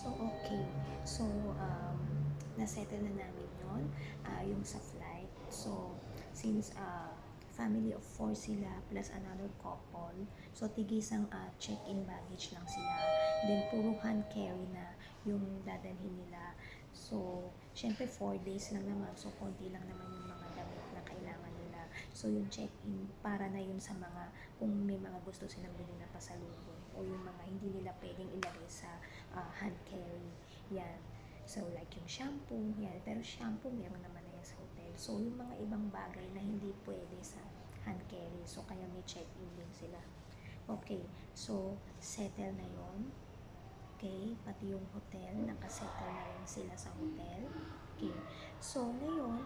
So, okay. So, nasettle na namin yon yung sa flight. So, since family of 4 sila plus another couple, so tigisang check-in baggage lang sila. Then, puro hand carry na yung dadalhin nila. So, syempre 4 days lang naman. So, konti lang naman yung mga damit na kailangan nila. So, yung check-in, para na yun sa mga, kung may mga gusto silang bilhin na pasalubong o yung mga hindi nila pwedeng ilagay sa hand carry. Yan. So, like yung shampoo, yan. Pero shampoo, meron naman na yan sa hotel. So, yung mga ibang bagay na hindi pwede sa hand carry. So, kaya may check-in din sila. Okay. So, settle na yon. Okay. Pati yung hotel, nakasettle na rin sila sa hotel. Okay. So, ngayon,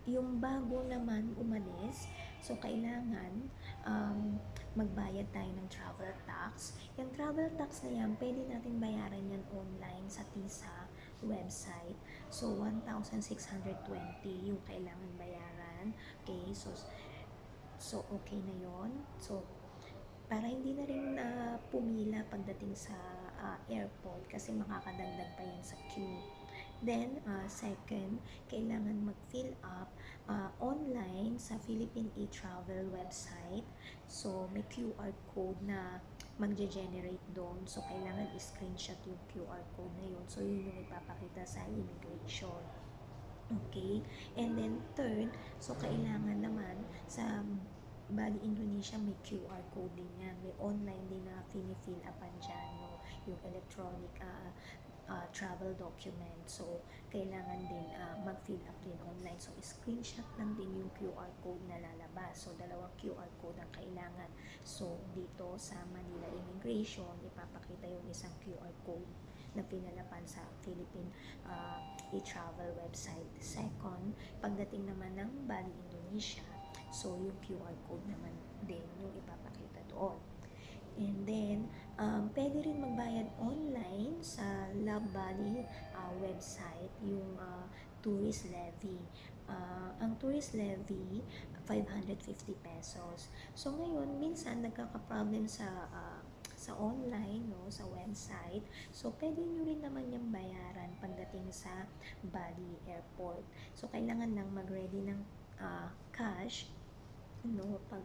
yung bago naman umalis, so kailangan magbayad tayo ng travel tax. Yung travel tax na yan, pwede natin bayaran yan online sa TISA website. So, 1,620 yung kailangan bayaran. Okay, so okay na yon. So, para hindi na rin pumila pagdating sa airport kasi makakadagdag pa yan sa queue. Then, second, kailangan mag-fill up online sa Philippine e-travel website. So, may QR code na magge-generate doon. So, kailangan i-screenshot yung QR code na yun. So, yun yung ipapakita sa immigration. Okay? And then, third, so kailangan naman sa Bali, Indonesia, may QR code din yan. May online din na fini-fill upan dyan, no? Yung electronic travel document. So, kailangan din mag-fill up din online. So, screenshot lang din yung QR code na lalabas. So, dalawang QR code ang kailangan. So, dito sa Manila Immigration, ipapakita yung isang QR code na pinalapan sa Philippine e-travel website. Second, pagdating naman ng Bali, Indonesia, so yung QR code naman din yung ipapakita doon. And then, pwede rin magbayad online sa Love Bali website, yung tourist levy. Ang tourist levy, 550 pesos. So, ngayon, minsan nagkaka-problem sa online, no, sa website. So, pwede nyo rin naman yung bayaran pagdating sa Bali Airport. So, kailangan lang mag-ready ng cash, no, pag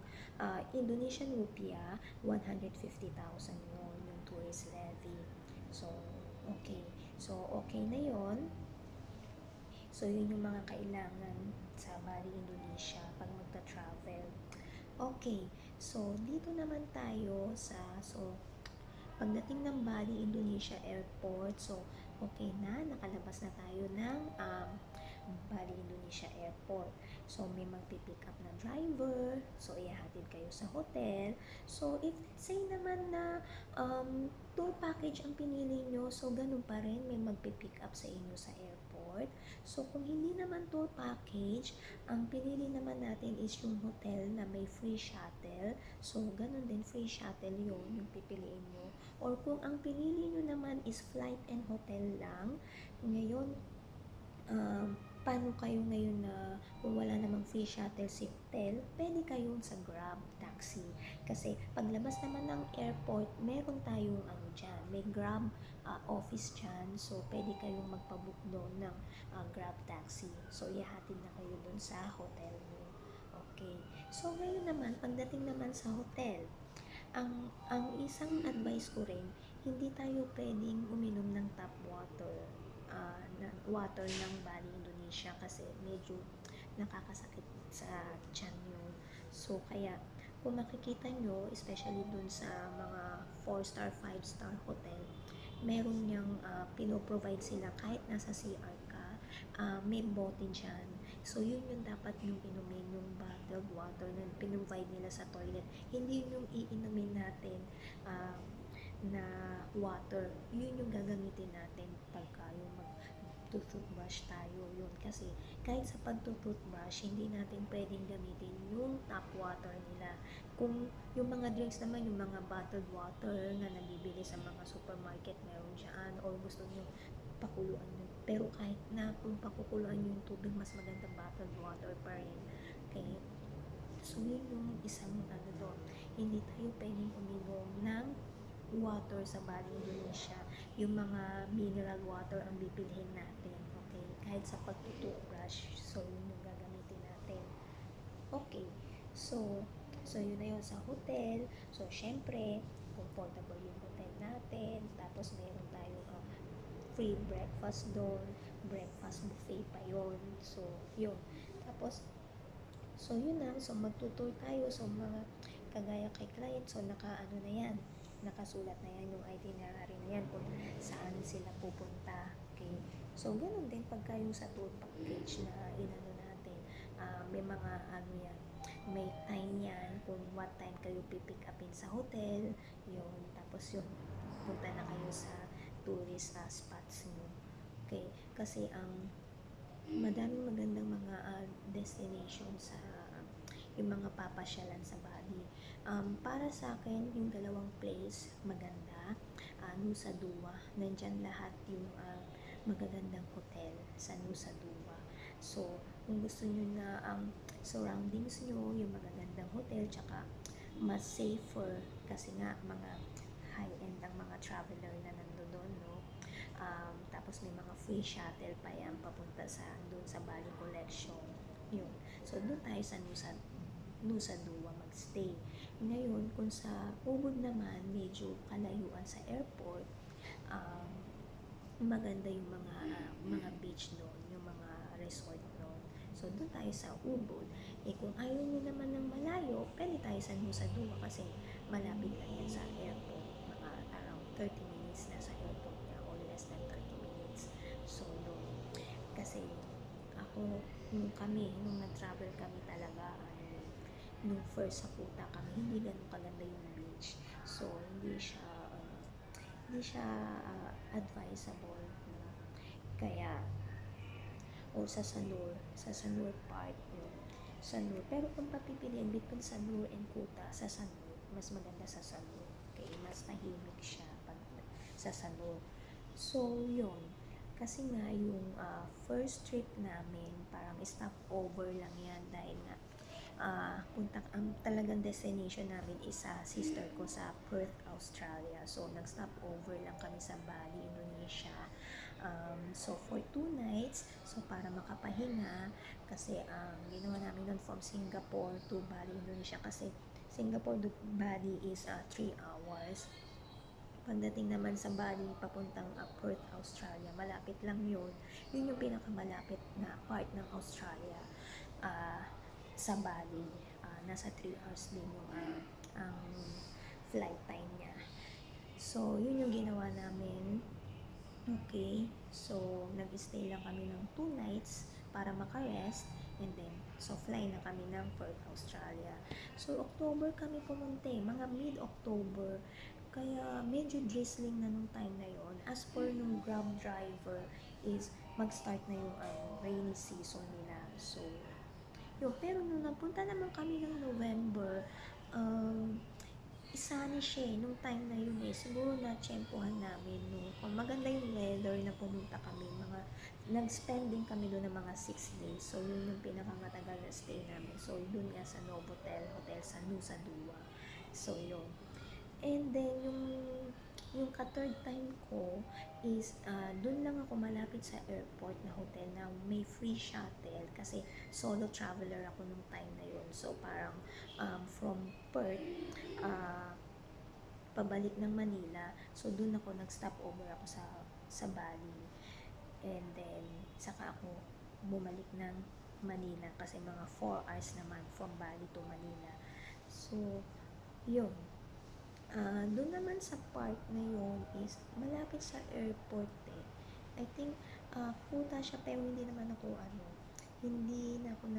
Indonesian rupiah, 150,000 yun, yung tourist levy. So, okay. So, okay na yon. So, yun yung mga kailangan sa Bali, Indonesia pag magta-travel. Okay. So, dito naman tayo pagdating ng Bali, Indonesia Airport, so, okay na, nakalabas na tayo ng Bali, Indonesia Airport. So, may magpipick up na driver. So, ihahatid kayo sa hotel. So, if let's say naman na tour package ang pinili nyo, so, ganun pa rin, may magpipick up sa inyo sa airport. So, kung hindi naman tour package, ang pinili naman natin is yung hotel na may free shuttle. So, ganun din, free shuttle yun, yung pipiliin nyo. Or kung ang pinili nyo naman is flight and hotel lang, ngayon, paano kayo ngayon na kung wala namang free shuttle si hotel, pwede kayong sa Grab taxi. Kasi paglabas naman ng airport, meron tayong dyan, may Grab office dyan. So, pwede kayong magpabook doon ng Grab taxi. So, ihatid na kayo doon sa hotel nyo. Okay. So, ngayon naman, pagdating naman sa hotel, ang isang advice ko rin, hindi tayo pwedeng uminom ng tap water water ng Bali, Indonesia kasi medyo nakakasakit sa tiyan yun. So, kaya kung makikita nyo, especially dun sa mga 4-star, 5-star hotel, meron niyang pinoprovide sila kahit nasa CR ka, may bote dyan. So, yun yung dapat yung inumin, yung bottled water na pinrovide nila sa toilet. Hindi yung iinumin natin na water. Yun yung gagamitin natin pagka yung toothbrush tayo yun. Kasi kahit sa pagtutoothbrush, hindi natin pwedeng gamitin yung tap water nila. Kung yung mga drinks naman, yung mga bottled water na nabibili sa mga supermarket, meron dyan, or gusto nyo pakuluan nyo. Pero kahit na kung pakukuluan nyo yung tubig, mas maganda bottled water pa rin. Okay? So, yun yung isang doon. Hindi tayo pwedeng uminom ng water sa Bali, Indonesia. Yung mga mineral water ang bibilhin natin. Okay? Kahit sa pagtutubrush, so yun yung gagamitin natin. Okay. So yun na yun sa hotel. So, syempre, comfortable yung hotel natin. Tapos, meron tayong free breakfast doon. Breakfast buffet pa yon. So, yun. Tapos, so yun na. So, magtutour tayo. So, mga kagaya kay client. So, naka-ano na yan. Nakasulat na yan yung itinerary na yan kung saan sila pupunta. Okay. So, ganun din pagka yung sa tour package na inano natin. May mga ano yan, may time yan kung what time kayo pipick upin sa hotel, yun, tapos yun, punta na kayo sa tourist spots nyo. Okay, kasi ang madaming magandang mga destination sa yung mga papasyalan sa Bali. Para sa akin, yung dalawang place maganda, Nusa Dua, nandyan lahat yung magagandang hotel sa Nusa Dua. So, kung gusto nyo na ang surroundings nyo, yung magagandang hotel, tsaka mas safer kasi nga mga high-end ang mga traveler na nandoon, no? Tapos may mga free shuttle pa yan papunta sa doon sa Bali Collection. Yun. So, doon tayo sa Nusa Dua magstay. Ngayon, kung sa Ubud naman, medyo kalayuan sa airport, um, maganda yung mga beach doon, yung mga resort doon. So, doon tayo sa Ubud. Kung ayaw nyo naman ng malayo, pwede tayo sa Nusa Dua kasi malapit lang yan sa airport. Mga around 30 minutes na sa airport niya or less than 30 minutes. So, yun. Kasi ako, nung nag-travel kami talaga, nung first sa Kuta kami, hindi ganun kaganda yung beach. So, hindi siya advisable. No? Kaya, o sa Sanur part yun. Sanur. Pero kung papipiliin between Sanur and Kuta, sa Sanur, mas maganda sa Sanur. Okay, mas tahimik siya pag sa Sanur. So, yun. Kasi nga, yung first trip namin, parang stop over lang yan dahil nga ang talagang destination namin is sa sister ko sa Perth, Australia. So, nag-stop over lang kami sa Bali, Indonesia. So, for 2 nights, so para makapahinga, kasi ginawa namin nun from Singapore to Bali, Indonesia, kasi Singapore to Bali is 3 hours. Pagdating naman sa Bali, papuntang Perth, Australia, malapit lang yun. Yun yung pinakamalapit na part ng Australia sa Bali. Nasa 3 hours din yung ang flight time niya. So, yun yung ginawa namin. Okay, so nag-stay lang kami ng 2 nights para maka-rest, and then so fly na kami ng Perth, Australia. So October kami pumunta, mga mid-October, kaya medyo drizzling na nung time na yon. As per nung Grab driver is mag-start na yung rainy season nila. So yun, pero nung napunta naman kami ng November, sunny siya nung time na yun siguro na-tsempohan namin kung maganda yung weather na pumunta kami, nag-spend din kami doon ng mga 6 days. So, yun yung pinakamatagal na stay namin. So, doon nga sa Novotel Hotel sa Nusa Dua. So, yun. And then, yung ka-third time ko is doon lang ako malapit sa airport na hotel na may free shuttle kasi solo traveler ako nung time na yun. So, parang from Perth, pabalik ng Manila. So, doon ako nag-stop over ako sa Bali. And then, saka ako bumalik ng Manila kasi mga 4 hours naman from Bali to Manila. So, yun. Doon naman sa part na yun is malapit sa airport eh. I think Kuta siya pero hindi naman ako hindi na ako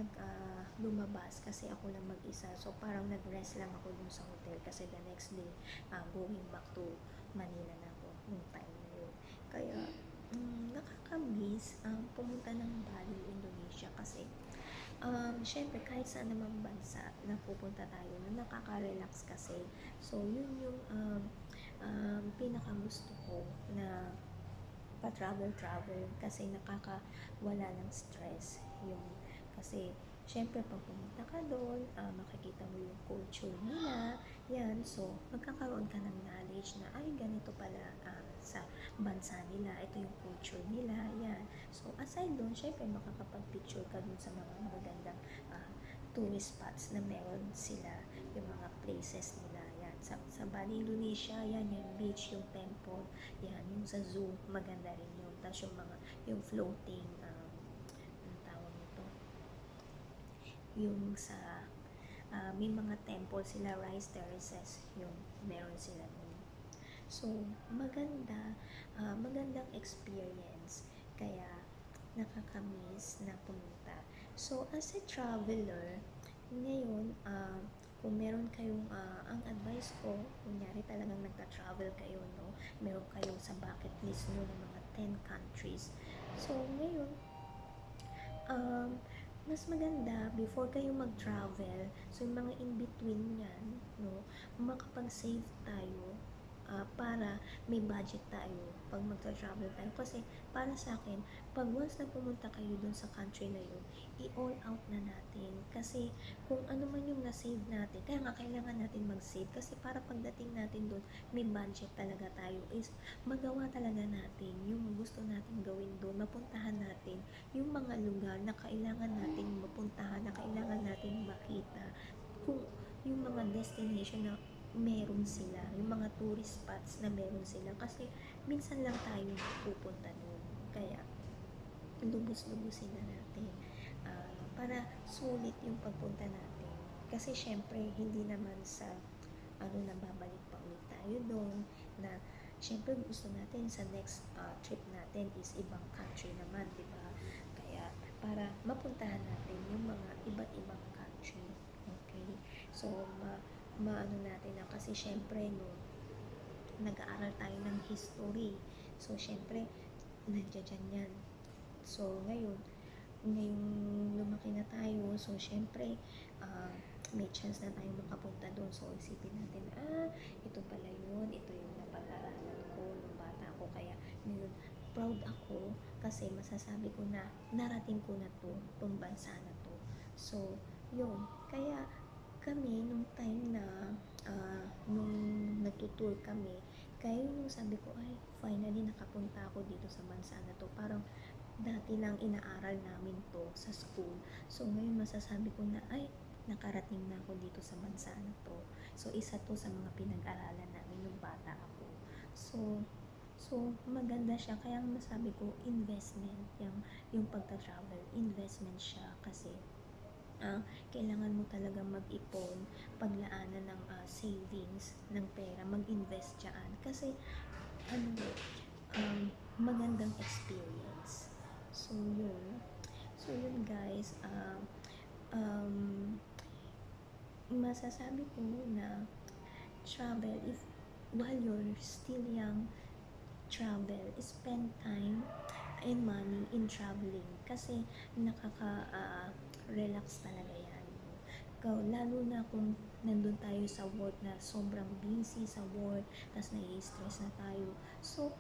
lumabas kasi ako lang mag-isa. So parang nag-rest lang ako dun sa hotel kasi the next day going back to Manila na ako nung time na yun. Kaya nakaka-miss pumunta ng Bali, Indonesia kasi syempre kahit saan naman bansa na pupunta tayo na nakaka-relax kasi. So yun yung pinaka-gusto ko na pa-travel kasi nakakawala ng stress yung kasi syempre pag pumunta ka doon, makikita mo yung culture nila, yan. So, magkakaroon ka ng knowledge na, ay, ganito pala sa bansa nila, ito yung culture nila, yan. So, aside doon, syempre makakapag-picture ka doon sa mga magagandang tourist spots na meron sila, yung mga places nila, yan. Sa Bali, Indonesia, yan, yung beach, yung temple, yan, yung sa zoo, maganda rin yun. Tapos yung floating, ang tawag nito, yung sa, may mga temple sila, rice terraces, yung meron sila nun. So, magandang experience. Kaya, nakakamiss na pumunta. So, as a traveler, ngayon, kung meron kayong, ang advice ko, kunyari talagang nagta-travel kayo, no? Meron kayong sa bucket list nyo ng mga 10 countries. So, ngayon, um, mas maganda before kayo mag-travel, so yung mga in-between yan, no, makapag-save tayo para may budget tayo pag magta-travel tayo. Kasi para sa akin, pag once na pumunta kayo dun sa country na yun, i-all out na natin. Kasi kung ano man yung na-save natin, kaya nga kailangan natin mag-save. Kasi para pagdating natin dun, may budget talaga tayo. Is magawa talaga natin yung gusto natin gawin dun, mapuntahan natin yung mga lugar na kailangan natin mapuntahan, na kailangan natin makita. Kung yung mga destination na meron sila, yung mga tourist spots na meron sila, kasi minsan lang tayo pupunta doon, kaya lubos-lubusin na natin para sulit yung pagpunta natin, kasi syempre hindi naman sa na babalik pa ulit tayo doon, na syempre gusto natin sa next trip natin is ibang country naman, di ba? Kaya para mapuntahan natin yung mga iba't ibang country. Okay, so maano natin na, kasi syempre no, nag-aaral tayo ng history, so syempre nandiyan yan. So ngayong lumaki na tayo, so syempre may chance na tayo makapunta doon. So isipin natin, ito pala yun, ito yung napag-aralan ko nung bata ko, kaya ngayon proud ako kasi masasabi ko na narating ko na tong bansa na to. So yun, kaya kami nung time na nung nagtutour kami, kaya yung sabi ko, ay finally nakapunta ako dito sa bansa na to. Parang dati lang inaaral namin to sa school, so ngayon masasabi ko na, ay nakarating na ako dito sa bansa na to. So isa to sa mga pinag-aralan namin nung bata ako. So maganda siya, kaya masabi ko investment, yung pagta-travel, investment siya, kasi kailangan mo talaga mag-ipon, paglaanan ng savings ng pera, mag-invest dyan, kasi magandang experience. So yun guys, um, masasabi ko na travel, if while you're still young, travel, spend time and money in traveling, kasi nakaka-relax talaga yan. Lalo na kung nandun tayo sa work na sobrang busy sa work, tas nai-stress na tayo, so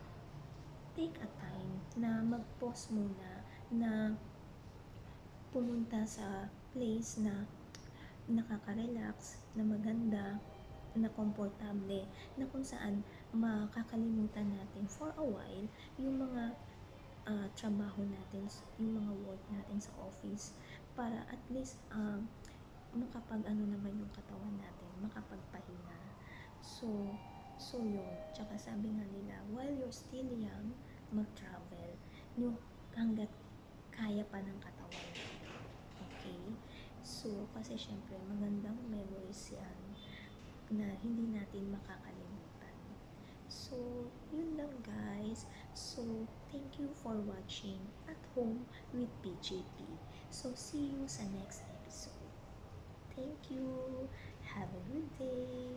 take a time na mag-pause muna, na pumunta sa place na nakaka-relax, na maganda, na komportable, na kung saan makakalimutan natin for a while yung mga trabaho natin, yung mga work natin sa office, para at least makapag naman yung katawan natin, makapagpahinga. So yun, tsaka sabi nga nila, while you're still young, mag-travel yung hanggat kaya pa ng katawan natin. Okay, so kasi syempre magandang memories yan na hindi natin makakalimutan. So yun lang guys. So thank you for watching At Home with PJP. So see you sa next episode. Thank you. Have a good day.